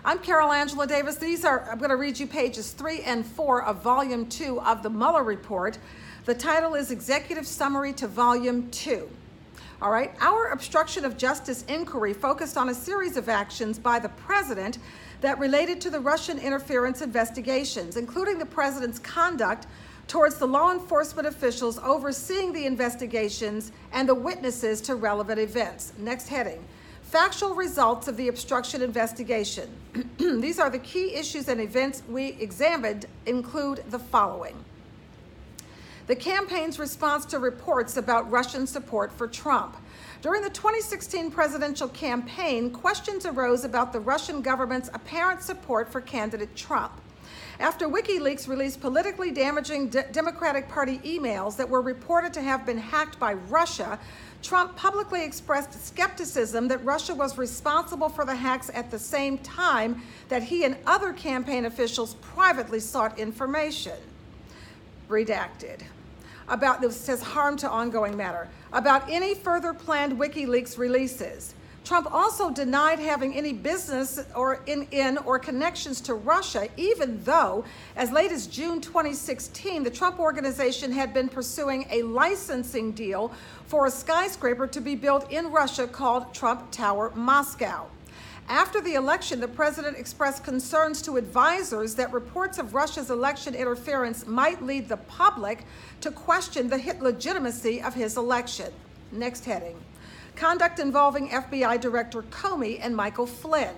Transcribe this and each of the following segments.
I'm Carol Angela Davis. I'm going to read you pages 3 and 4 of Volume 2 of the Mueller Report. The title is Executive Summary to Volume 2. All right, our obstruction of justice inquiry focused on a series of actions by the president that related to the Russian interference investigations, including the president's conduct towards the law enforcement officials overseeing the investigations and the witnesses to relevant events. Next heading. Factual results of the obstruction investigation. These are the key issues and events we examined include the following. The campaign's response to reports about Russian support for Trump. During the 2016 presidential campaign, questions arose about the Russian government's apparent support for candidate Trump. After WikiLeaks released politically damaging Democratic Party emails that were reported to have been hacked by Russia, Trump publicly expressed skepticism that Russia was responsible for the hacks at the same time that he and other campaign officials privately sought information. Redacted. About, this says harm to ongoing matter. About any further planned WikiLeaks releases. Trump also denied having any business or connections to Russia, even though, as late as June 2016, the Trump Organization had been pursuing a licensing deal for a skyscraper to be built in Russia called Trump Tower Moscow. After the election, the president expressed concerns to advisors that reports of Russia's election interference might lead the public to question the legitimacy of his election. Next heading. Conduct involving FBI Director Comey and Michael Flynn.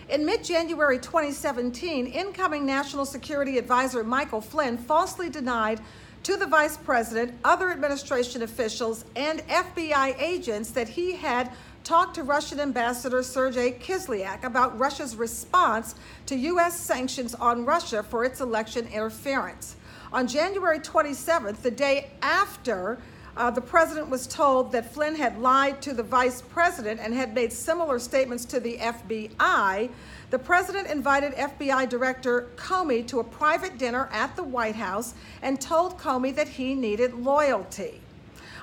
In mid-January 2017, incoming National Security Advisor Michael Flynn falsely denied to the vice president, other administration officials, and FBI agents that he had talked to Russian Ambassador Sergei Kislyak about Russia's response to U.S. sanctions on Russia for its election interference. On January 27th, the day after the president was told that Flynn had lied to the vice president and had made similar statements to the FBI, the president invited FBI Director Comey to a private dinner at the White House and told Comey that he needed loyalty.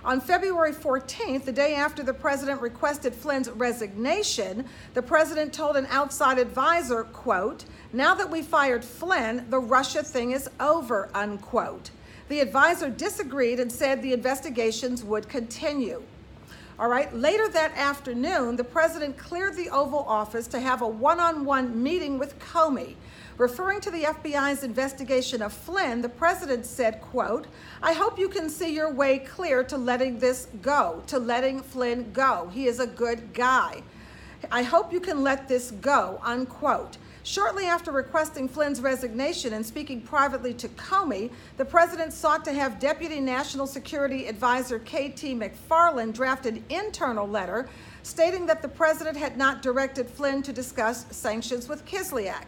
On February 14th, the day after the president requested Flynn's resignation, the president told an outside advisor, quote, "Now that we fired Flynn, the Russia thing is over," unquote. The advisor disagreed and said the investigations would continue. All right, later that afternoon, the president cleared the Oval Office to have a one-on-one meeting with Comey. Referring to the FBI's investigation of Flynn, the president said, quote, "I hope you can see your way clear to letting this go, to letting Flynn go. He is a good guy. I hope you can let this go," unquote. Shortly after requesting Flynn's resignation and speaking privately to Comey, the president sought to have Deputy National Security Advisor K.T. McFarland draft an internal letter stating that the president had not directed Flynn to discuss sanctions with Kislyak.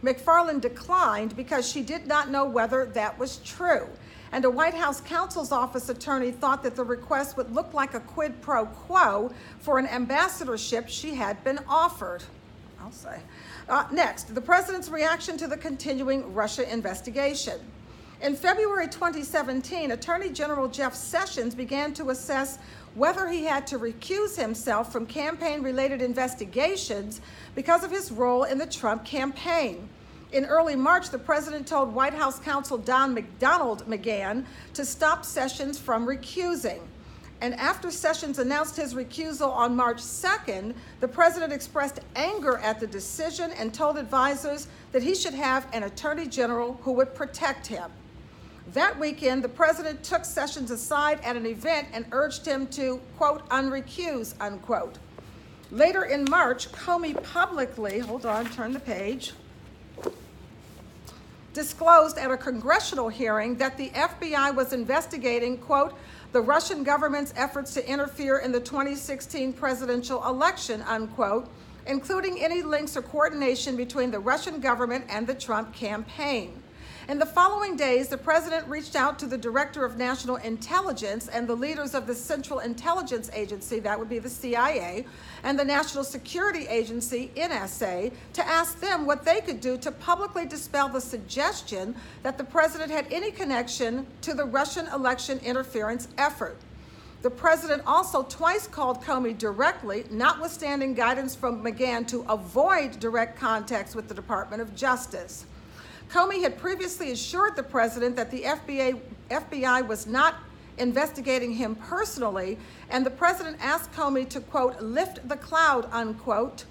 McFarland declined because she did not know whether that was true, and a White House counsel's office attorney thought that the request would look like a quid pro quo for an ambassadorship she had been offered. I'll say. Next, the president's reaction to the continuing Russia investigation. In February 2017, Attorney General Jeff Sessions began to assess whether he had to recuse himself from campaign-related investigations because of his role in the Trump campaign. In early March, the president told White House counsel Don McDonald McGahn to stop Sessions from recusing. And after Sessions announced his recusal on March 2nd, the president expressed anger at the decision and told advisors that he should have an attorney general who would protect him. That weekend, the president took Sessions aside at an event and urged him to, quote, unrecuse, unquote. Later in March, Comey publicly, turn the page, disclosed at a congressional hearing that the FBI was investigating, quote, the Russian government's efforts to interfere in the 2016 presidential election, unquote, including any links or coordination between the Russian government and the Trump campaign. In the following days, the president reached out to the Director of National Intelligence and the leaders of the Central Intelligence Agency, that would be the CIA, and the National Security Agency, NSA, to ask them what they could do to publicly dispel the suggestion that the president had any connection to the Russian election interference effort. The president also twice called Comey directly, notwithstanding guidance from McGahn to avoid direct contacts with the Department of Justice. Comey had previously assured the president that the FBI was not investigating him personally, and the president asked Comey to, quote, lift the cloud, unquote,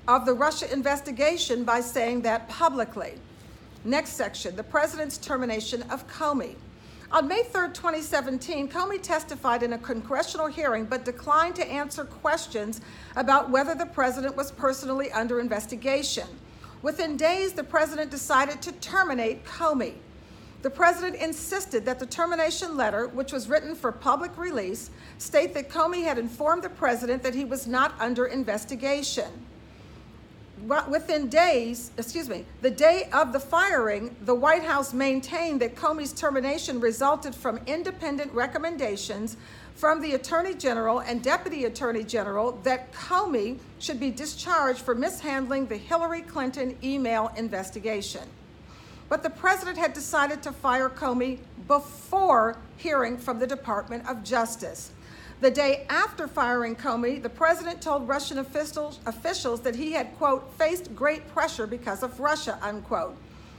of the Russia investigation by saying that publicly. Next section, the president's termination of Comey. On May 3, 2017, Comey testified in a congressional hearing but declined to answer questions about whether the president was personally under investigation. Within days, the president decided to terminate Comey. The president insisted that the termination letter, which was written for public release, state that Comey had informed the president that he was not under investigation. Within days, the day of the firing, the White House maintained that Comey's termination resulted from independent recommendations from the Attorney General and Deputy Attorney General that Comey should be discharged for mishandling the Hillary Clinton email investigation. But the president had decided to fire Comey before hearing from the Department of Justice. The day after firing Comey, the president told Russian officials that he had, quote, faced great pressure because of Russia, unquote,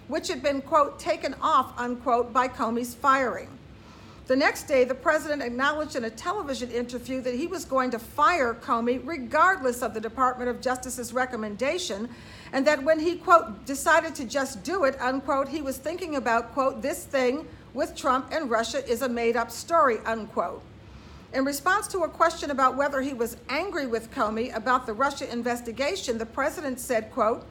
which had been, quote, taken off, unquote, by Comey's firing. The next day, the president acknowledged in a television interview that he was going to fire Comey regardless of the Department of Justice's recommendation, and that when he, quote, decided to just do it, unquote, he was thinking about, quote, this thing with Trump and Russia is a made-up story, unquote. In response to a question about whether he was angry with Comey about the Russia investigation, the president said, quote,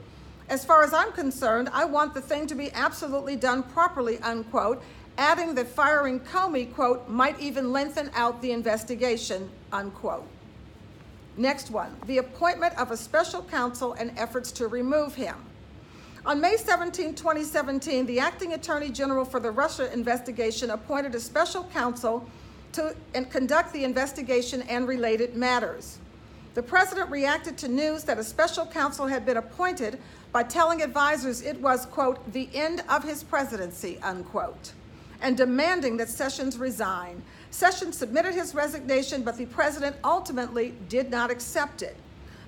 as far as I'm concerned, I want the thing to be absolutely done properly, unquote, adding that firing Comey, quote, might even lengthen out the investigation, unquote. Next one, the appointment of a special counsel and efforts to remove him. On May 17, 2017, the acting attorney general for the Russia investigation appointed a special counsel to conduct the investigation and related matters. The president reacted to news that a special counsel had been appointed by telling advisors it was, quote, the end of his presidency, unquote, and demanding that Sessions resign. Sessions submitted his resignation, but the president ultimately did not accept it.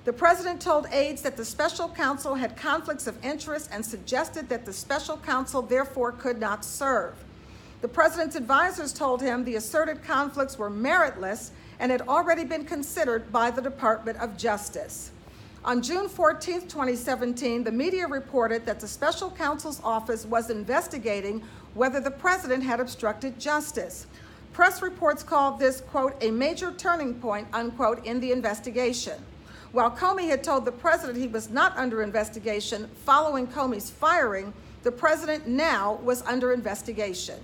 The president told aides that the special counsel had conflicts of interest and suggested that the special counsel therefore could not serve. The president's advisors told him the asserted conflicts were meritless and had already been considered by the Department of Justice. On June 14, 2017, the media reported that the special counsel's office was investigating whether the president had obstructed justice. Press reports called this, quote, a major turning point, unquote, in the investigation. While Comey had told the president he was not under investigation following Comey's firing, the president now was under investigation.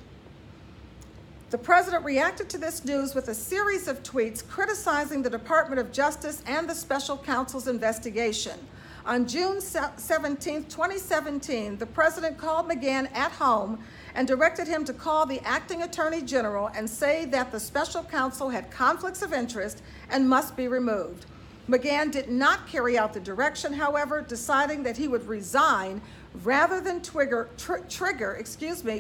The president reacted to this news with a series of tweets criticizing the Department of Justice and the special counsel's investigation. On June 17, 2017, the president called McGahn at home and directed him to call the acting attorney general and say that the special counsel had conflicts of interest and must be removed. McGahn did not carry out the direction, however, deciding that he would resign rather than trigger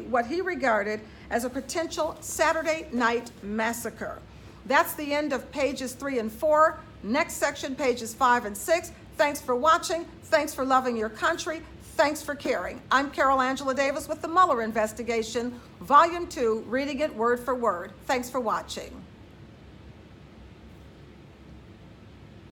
what he regarded as a potential Saturday night massacre. That's the end of pages 3 and 4. Next section, pages 5 and 6. Thanks for watching. Thanks for loving your country. Thanks for caring. I'm Carol Angela Davis with the Mueller Investigation, Volume 2, reading it word for word. Thanks for watching.